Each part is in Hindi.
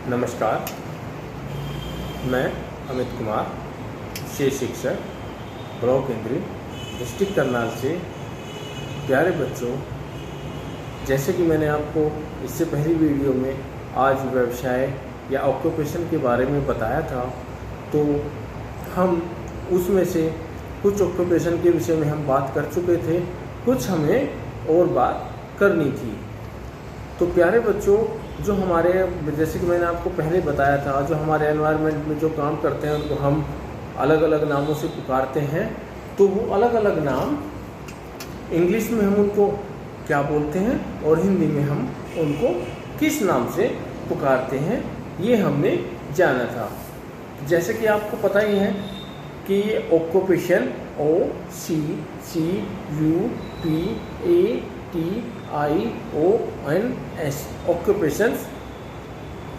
नमस्कार, मैं अमित कुमार, शेष शिक्षक, ब्लॉक केंद्रीय, डिस्ट्रिक्ट करनाल से। प्यारे बच्चों, जैसे कि मैंने आपको इससे पहली वीडियो में आज व्यवसाय या ऑक्यूपेशन के बारे में बताया था, तो हम उसमें से कुछ ऑक्यूपेशन के विषय में हम बात कर चुके थे, कुछ हमें और बात करनी थी। तो प्यारे बच्चों, जो हमारे, जैसे कि मैंने आपको पहले बताया था, जो हमारे एनवायरनमेंट में जो काम करते हैं उनको हम अलग अलग नामों से पुकारते हैं। तो वो अलग अलग नाम इंग्लिश में हम उनको क्या बोलते हैं और हिंदी में हम उनको किस नाम से पुकारते हैं, ये हमने जाना था। जैसे कि आपको पता ही है कि ऑक्यूपेशन OCCUPATIONS ऑक्यूपेशंस,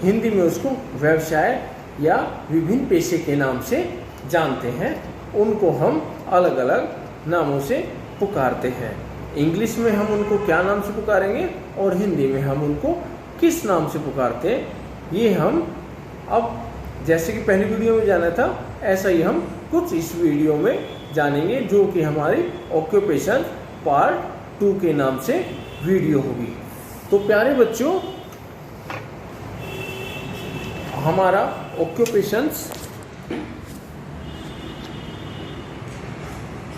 हिंदी में उसको व्यवसाय या विभिन्न पेशे के नाम से जानते हैं। उनको हम अलग अलग नामों से पुकारते हैं। इंग्लिश में हम उनको क्या नाम से पुकारेंगे और हिंदी में हम उनको किस नाम से पुकारते हैं, ये हम अब जैसे कि पहली वीडियो में जाना था, ऐसा ही हम कुछ इस वीडियो में जानेंगे, जो कि हमारी ऑक्यूपेशन पार्ट 2 के नाम से वीडियो होगी। तो प्यारे बच्चों, हमारा ऑक्यूपेशंस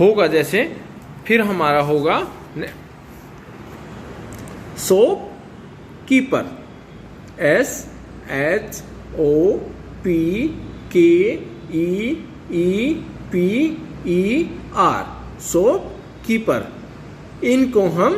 होगा जैसे, फिर हमारा होगा shop keeper, SHOPKEEPER, shop keeper. इनको हम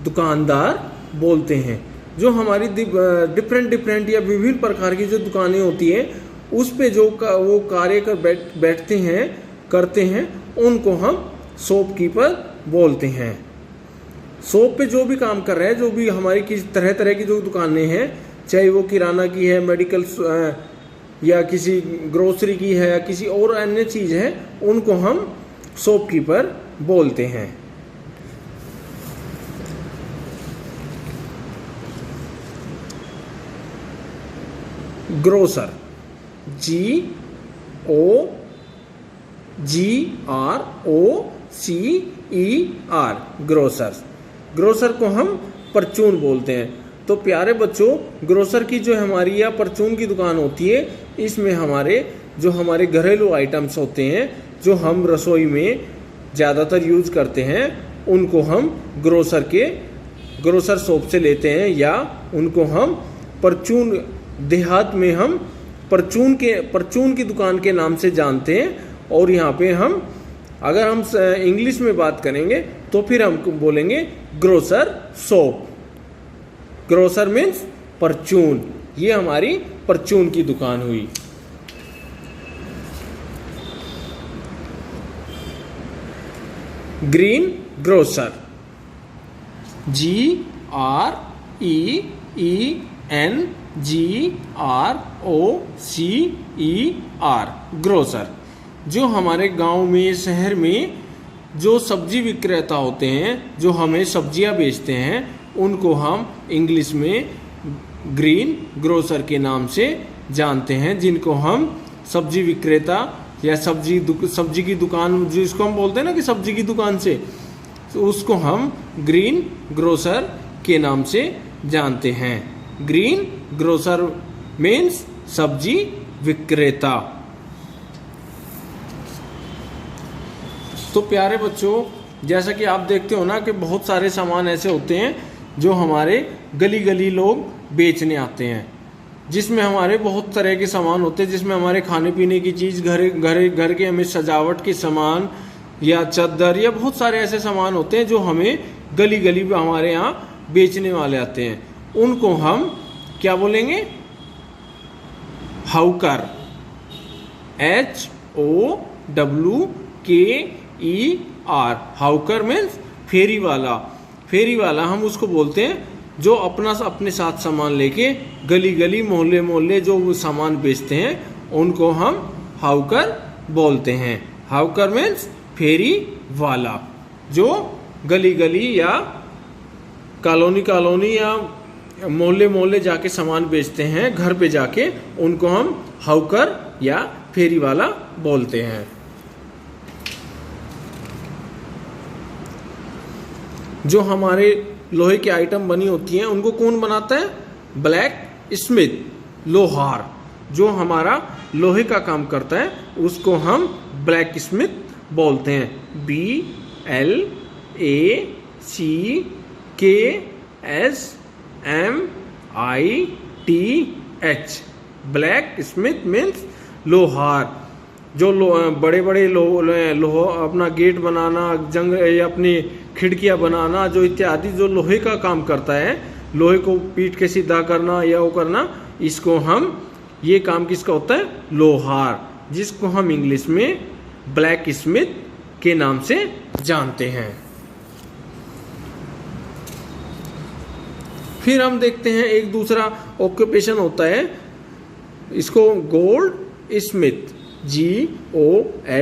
दुकानदार बोलते हैं। जो हमारी डिफरेंट या विभिन्न प्रकार की जो दुकानें होती हैं, उस पे जो वो कार्य कर बैठते हैं, करते हैं, उनको हम शॉपकीपर बोलते हैं। शॉप पे जो भी काम कर रहे हैं, जो भी हमारी किसी तरह की जो दुकानें हैं, चाहे वो किराना की है, मेडिकल या किसी ग्रोसरी की है या किसी और अन्य चीज़ है, उनको हम शॉपकीपर बोलते हैं। Grocer, GROCER, grocer. ग्रोसर को हम परचून बोलते हैं। तो प्यारे बच्चों, ग्रोसर की जो हमारी या परचून की दुकान होती है, इसमें हमारे घरेलू आइटम्स होते हैं, जो हम रसोई में ज़्यादातर यूज करते हैं, उनको हम ग्रोसर शॉप से लेते हैं, या उनको हम परचून, देहात में हम परचून की दुकान के नाम से जानते हैं। और यहाँ पे अगर हम इंग्लिश में बात करेंगे तो फिर हम बोलेंगे ग्रोसर शॉप। ग्रोसर मीन्स परचून। ये हमारी परचून की दुकान हुई। Green grocer, GRENGROCER, grocer. जो हमारे गांव में, शहर में जो सब्जी विक्रेता होते हैं, जो हमें सब्जियां बेचते हैं, उनको हम इंग्लिश में ग्रीन ग्रोसर के नाम से जानते हैं। जिनको हम सब्जी विक्रेता या सब्जी की दुकान, जिसको हम बोलते हैं ना कि सब्जी की दुकान से, तो उसको हम ग्रीन ग्रोसर के नाम से जानते हैं। ग्रीन ग्रोसर मीन्स सब्जी विक्रेता। तो प्यारे बच्चों, जैसा कि आप देखते हो ना कि बहुत सारे सामान ऐसे होते हैं जो हमारे गली गली लोग बेचने आते हैं, जिसमें हमारे बहुत तरह के सामान होते हैं, जिसमें हमारे खाने पीने की चीज़, घर के हमें सजावट के सामान या चादर या बहुत सारे ऐसे सामान होते हैं जो हमें गली गली में हमारे यहाँ बेचने वाले आते हैं। उनको हम क्या बोलेंगे? हाउकर, HOWKER। हाउकर मीन्स फेरी वाला। फेरी वाला हम उसको बोलते हैं जो अपने साथ सामान लेके गली गली, मोहल्ले मोहल्ले जो सामान बेचते हैं, उनको हम हाउकर बोलते हैं। हाउकर मीन्स फेरी वाला, जो गली गली या कॉलोनी या मोहल्ले मोहल्ले जाके सामान बेचते हैं, घर पे जाके, उनको हम हाउकर या फेरी वाला बोलते हैं। जो हमारे लोहे के आइटम बनी होती हैं उनको कौन बनाता है? ब्लैक स्मिथ, लोहार। जो हमारा लोहे का काम करता है उसको हम ब्लैक स्मिथ बोलते हैं। BLACKSMITH, ब्लैक स्मिथ मीन्स लोहार। जो बड़े बड़े लोहा अपना गेट बनाना, जंग या अपनी खिड़कियां बनाना, जो इत्यादि जो लोहे का काम करता है, लोहे को पीट के सीधा करना या वो करना, इसको हम, ये काम किसका होता है? लोहार, जिसको हम इंग्लिश में ब्लैक स्मिथ के नाम से जानते हैं। फिर हम देखते हैं एक दूसरा ऑक्यूपेशन होता है, इसको गोल्ड स्मिथ, GOLDSMITH,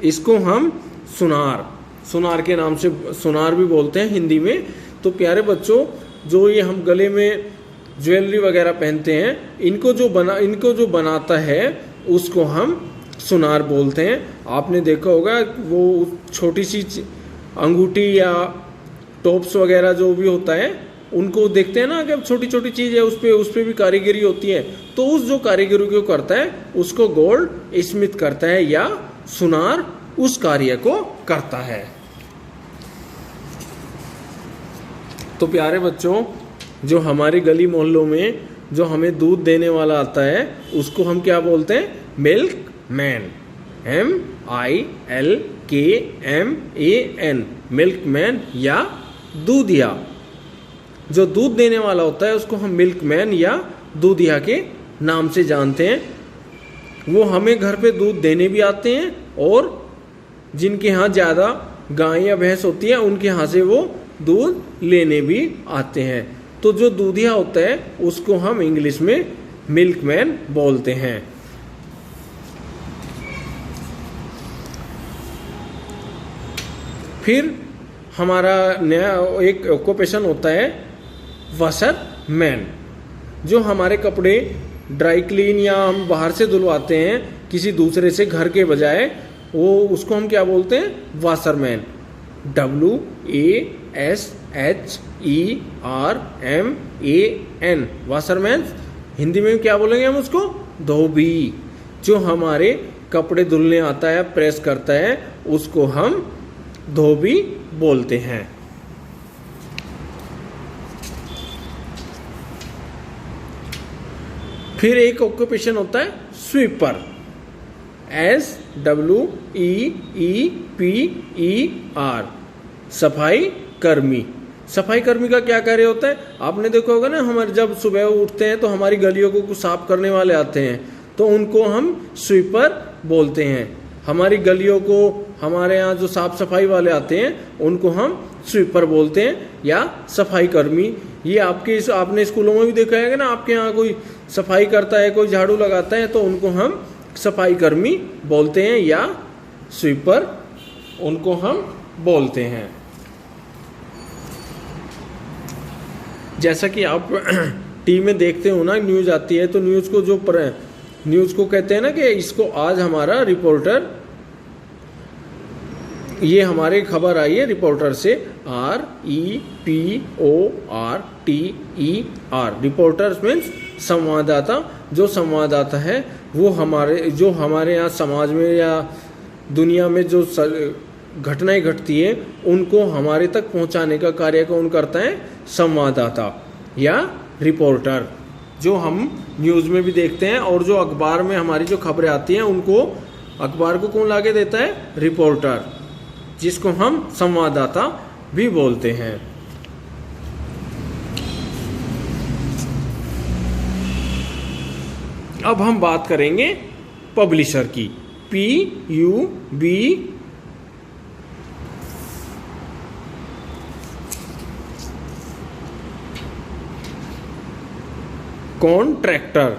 इसको हम सुनार के नाम से सुनार भी बोलते हैं हिंदी में। तो प्यारे बच्चों, जो ये हम गले में ज्वेलरी वगैरह पहनते हैं, इनको जो बनाता है उसको हम सुनार बोलते हैं। आपने देखा होगा वो छोटी सी अंगूठी या टॉप्स वगैरह जो भी होता है, उनको देखते हैं ना कि अब छोटी छोटी चीज़ है, उस पे भी कारीगरी होती है। तो उस जो कारीगरी को करता है उसको गोल्ड स्मिथ करता है, या सुनार उस कार्य को करता है। तो प्यारे बच्चों, जो हमारी गली मोहल्लों में जो हमें दूध देने वाला आता है उसको हम क्या बोलते हैं? Milk man, MILKMAN, milk man या दूधिया। जो दूध देने वाला होता है उसको हम मिल्क मैन या दूधिया के नाम से जानते हैं। वो हमें घर पे दूध देने भी आते हैं, और जिनके यहाँ ज़्यादा गाय या भैंस होती है उनके यहाँ से वो दूध लेने भी आते हैं। तो जो दूधिया होता है उसको हम इंग्लिश में मिल्कमैन बोलते हैं। फिर हमारा नया एक ऑक्यूपेशन होता है वॉशरमैन। जो हमारे कपड़े ड्राई क्लीन या हम बाहर से धुलवाते हैं किसी दूसरे से घर के बजाय, वो उसको हम क्या बोलते हैं? Washerman, WASHERMAN, washerman. हिंदी में क्या बोलेंगे हम उसको? धोबी। जो हमारे कपड़े धुलने आता है, प्रेस करता है, उसको हम धोबी बोलते हैं। फिर एक ऑक्यूपेशन होता है स्वीपर, SWEEPER, सफाई कर्मी। सफाई कर्मी का क्या कार्य होता है? आपने देखा होगा ना, हमारे जब सुबह उठते हैं तो हमारी गलियों को कुछ साफ करने वाले आते हैं, तो उनको हम स्वीपर बोलते हैं। हमारी गलियों को, हमारे यहाँ जो साफ सफाई वाले आते हैं उनको हम स्वीपर बोलते हैं या सफाई कर्मी। ये आपने स्कूलों में भी देखा है ना, आपके यहाँ कोई सफाई करता है, कोई झाड़ू लगाता है, तो उनको हम सफाई कर्मी बोलते हैं या स्वीपर उनको हम बोलते हैं। जैसा कि आप टीवी में देखते हो ना, न्यूज़ आती है, तो न्यूज़ को कहते हैं ना कि इसको आज हमारा रिपोर्टर, ये हमारी खबर आई है रिपोर्टर से, REPORTER, रिपोर्टर मीन्स संवाददाता। जो संवाददाता है वो हमारे यहाँ समाज में या दुनिया में जो घटनाएं घटती है उनको हमारे तक पहुंचाने का कार्य कौन करता है? संवाददाता या रिपोर्टर। जो हम न्यूज़ में भी देखते हैं, और जो अखबार में हमारी जो खबरें आती हैं उनको, अखबार को कौन लाके देता है? रिपोर्टर, जिसको हम संवाददाता भी बोलते हैं। अब हम बात करेंगे पब्लिशर की, PUB, कॉन्ट्रैक्टर।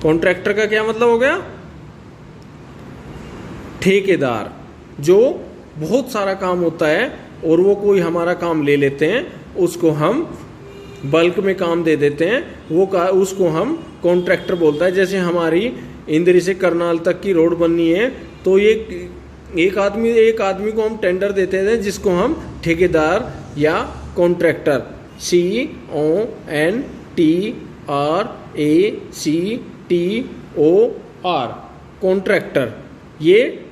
कॉन्ट्रैक्टर का क्या मतलब हो गया? ठेकेदार, जो बहुत सारा काम होता है और वो कोई हमारा काम ले लेते हैं, उसको हम बल्क में काम दे देते हैं, उसको हम कॉन्ट्रैक्टर बोलता है। जैसे हमारी इंदरी से करनाल तक की रोड बननी है, तो ये एक आदमी को हम टेंडर देते हैं, जिसको हम ठेकेदार या कॉन्ट्रैक्टर, CONTRACTOR, कॉन्ट्रैक्टर, ये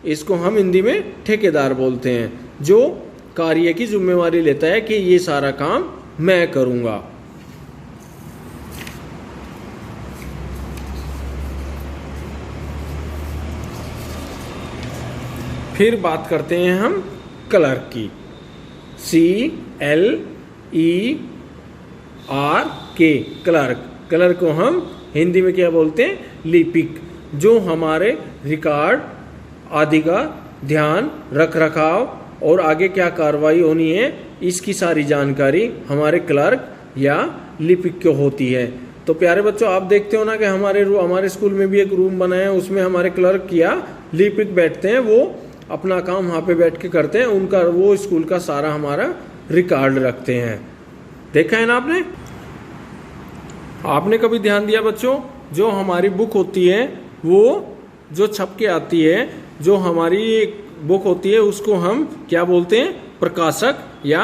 इसको हम हिंदी में ठेकेदार बोलते हैं, जो कार्य की जिम्मेवारी लेता है कि ये सारा काम मैं करूंगा। फिर बात करते हैं हम क्लर्क की, CLERK, क्लर्क। क्लर्क को हम हिंदी में क्या बोलते हैं? लिपिक, जो हमारे रिकॉर्ड आदि का ध्यान, रख रखाव और आगे क्या कार्रवाई होनी है, इसकी सारी जानकारी हमारे क्लर्क या लिपिक को होती है। तो प्यारे बच्चों, आप देखते हो ना कि हमारे स्कूल में भी एक रूम बना है, उसमें हमारे क्लर्क या लिपिक बैठते हैं, वो अपना काम वहाँ पे बैठ के करते हैं, उनका वो स्कूल का सारा हमारा रिकॉर्ड रखते हैं। देखा है ना आपने कभी ध्यान दिया बच्चों, जो हमारी बुक होती है, वो जो छप के आती है, जो हमारी बुक होती है, उसको हम क्या बोलते हैं? प्रकाशक या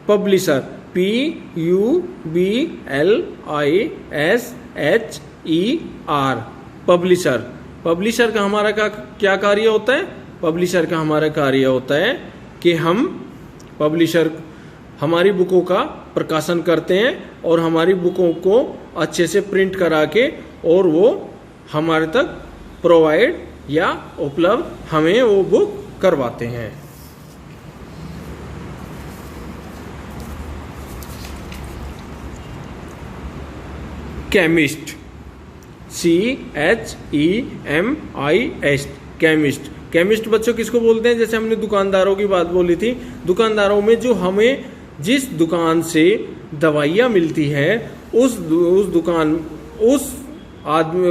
पब्लिशर, PUBLISHER, पब्लिशर। पब्लिशर का हमारा क्या कार्य होता है? पब्लिशर का हमारा कार्य होता है कि हम पब्लिशर हमारी बुकों का प्रकाशन करते हैं और हमारी बुकों को अच्छे से प्रिंट करा के और वो हमारे तक प्रोवाइड या उपलब्ध हमें वो बुक करवाते हैं। Chemist, CHEMIST, chemist. केमिस्ट बच्चों किसको बोलते हैं? जैसे हमने दुकानदारों की बात बोली थी, दुकानदारों में जो हमें जिस दुकान से दवाइयाँ मिलती है, उस दुकान, उस आदमी,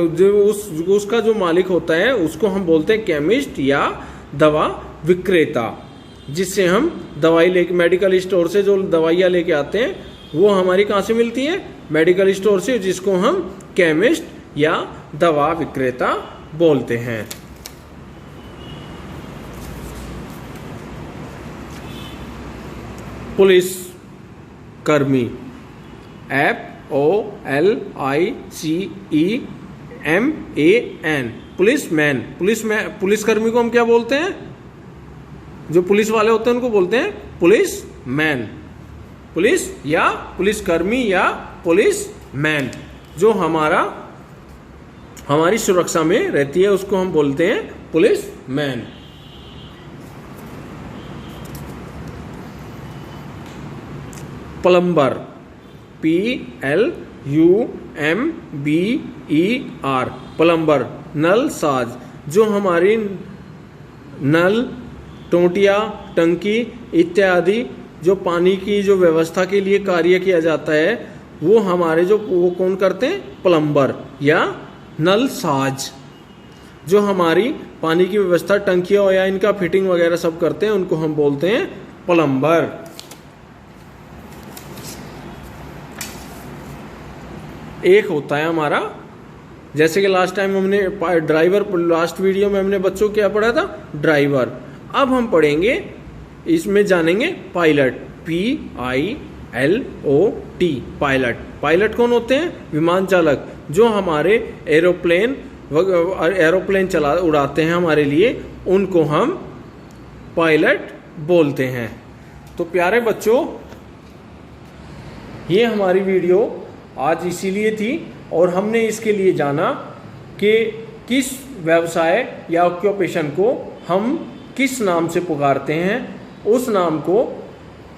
उसका जो मालिक होता है, उसको हम बोलते हैं केमिस्ट या दवा विक्रेता। जिससे हम दवाई लेके, मेडिकल स्टोर से जो दवाइयाँ लेके आते हैं, वो हमारी कहाँ से मिलती है? मेडिकल स्टोर से, जिसको हम केमिस्ट या दवा विक्रेता बोलते हैं। पुलिस कर्मी, POLICEMAN, पुलिसमैन। पुलिसकर्मी को हम क्या बोलते हैं? जो पुलिस वाले होते हैं उनको बोलते हैं पुलिसमैन। पुलिस या पुलिसकर्मी या पुलिसमैन, जो हमारी सुरक्षा में रहती है, उसको हम बोलते हैं पुलिसमैन। Plumber, PLUMBER, plumber. नल साज, जो हमारी नल, टोंटिया, टंकी इत्यादि जो पानी की जो व्यवस्था के लिए कार्य किया जाता है, वो हमारे वो कौन करते हैं? प्लम्बर या नल साज। जो हमारी पानी की व्यवस्था, टंकियों या इनका फिटिंग वगैरह सब करते हैं, उनको हम बोलते हैं प्लम्बर। एक होता है हमारा, जैसे कि लास्ट टाइम हमने ड्राइवर, लास्ट वीडियो में हमने बच्चों क्या पढ़ा था? ड्राइवर। अब हम पढ़ेंगे, इसमें जानेंगे पायलट, PILOT, पायलट। पायलट कौन होते हैं? विमान चालक, जो हमारे एरोप्लेन उड़ाते हैं हमारे लिए, उनको हम पायलट बोलते हैं। तो प्यारे बच्चों, ये हमारी वीडियो आज इसीलिए थी, और हमने इसके लिए जाना कि किस व्यवसाय या ऑक्यूपेशन को हम किस नाम से पुकारते हैं, उस नाम को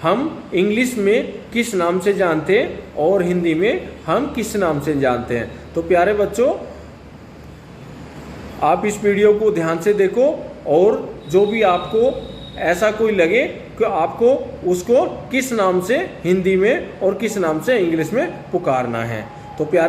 हम इंग्लिश में किस नाम से जानते हैं और हिंदी में हम किस नाम से जानते हैं। तो प्यारे बच्चों, आप इस वीडियो को ध्यान से देखो, और जो भी आपको ऐसा कोई लगे कि आपको उसको किस नाम से हिंदी में और किस नाम से इंग्लिश में पुकारना है। तो प्यारे